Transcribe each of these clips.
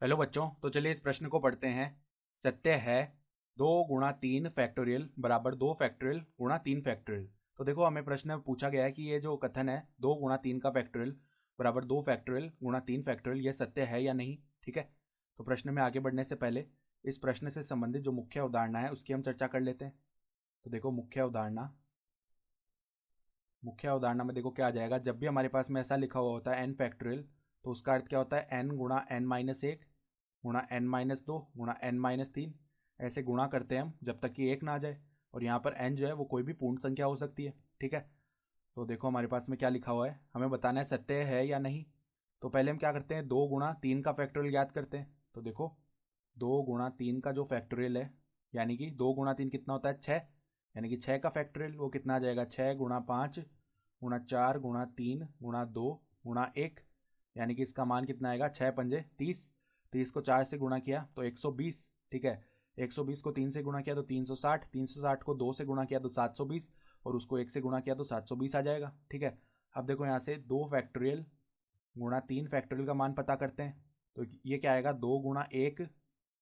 Hello बच्चों, तो चलिए इस प्रश्न को पढ़ते हैं। सत्य है 2 गुणा 3 फैक्टोरियल बराबर 2 फैक्टोरियल गुणा 3 फैक्टोरियल। तो देखो, हमें प्रश्न में पूछा गया है कि ये जो कथन है 2 गुणा 3 का फैक्टोरियल बराबर 2 फैक्टोरियल गुणा 3 फैक्टोरियल, ये सत्य है या नहीं। ठीक है, तो प्रश्न में आगे बढ़ने से पहले इस प्रश्न से संबंधित जो मुख्य अवधारणा है उसकी हम चर्चा कर लेते हैं। तो देखो, मुख्य अवधारणा में देखो क्या आ जाएगा। जब भी हमारे पास में ऐसा लिखा हुआ होता है एन फैक्टोरियल, तो उसका अर्थ क्या होता है, एन गुणा n-1 गुणा n-2 गुणा n-3। ऐसे गुणा करते हैं हम जब तक कि एक ना आ जाए। और यहाँ पर n जो है वो कोई भी पूर्ण संख्या हो सकती है। ठीक है, तो देखो हमारे पास में क्या लिखा हुआ है, हमें बताना है सत्य है या नहीं। तो पहले हम क्या करते हैं, 2 गुणा 3 का फैक्टोरियल ज्ञात करते हैं। तो देखो, 2 गुणा 3 का जो फैक्टोरियल है, यानी कि 2 गुणा 3 कितना होता है, 6। यानी कि 6 का फैक्टोरियल वो कितना आ जाएगा, 6 गुणा 5 गुणा 4 गुणा 2 गुणा 1। यानी कि इसका मान कितना आएगा, 6×5 = 30। 30 को 4 से गुणा किया तो 120। ठीक है, 120 को 3 से गुणा किया तो 360, 360 को 2 से गुणा किया तो 720, और उसको 1 से गुणा किया तो 720 आ जाएगा। ठीक है, अब देखो यहाँ से 2 फैक्टोरियल गुणा 3 फैक्टोरियल का मान पता करते हैं। तो ये क्या आएगा, 2 गुणा 1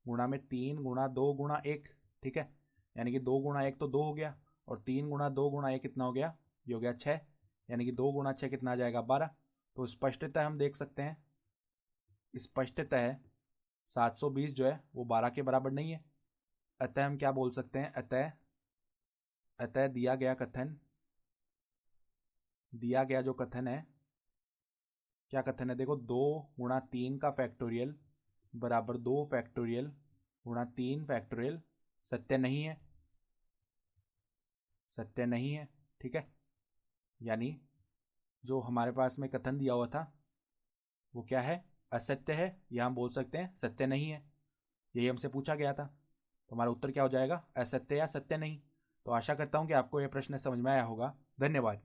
गुणा में 3 गुणा 2 गुणा 1। ठीक है, यानी कि 2 गुणा 1 तो 2 हो गया, और 3 गुणा 2 गुणा 1 कितना हो गया, ये हो गया 6। यानी कि 2 गुणा 6 कितना आ जाएगा, 12। तो स्पष्टतः हम देख सकते हैं, स्पष्टतः 720 जो है वो 12 के बराबर नहीं है। अतः हम क्या बोल सकते हैं, अतः अतः दिया गया जो कथन है, क्या कथन है, देखो, 2 गुणा 3 का फैक्टोरियल बराबर 2 फैक्टोरियल गुणा 3 फैक्टोरियल सत्य नहीं है, सत्य नहीं है। ठीक है, यानी जो हमारे पास में कथन दिया हुआ था वो क्या है, असत्य है, या हम बोल सकते हैं सत्य नहीं है। यही हमसे पूछा गया था, तो हमारा उत्तर क्या हो जाएगा, असत्य या सत्य नहीं। तो आशा करता हूँ कि आपको यह प्रश्न समझ में आया होगा। धन्यवाद।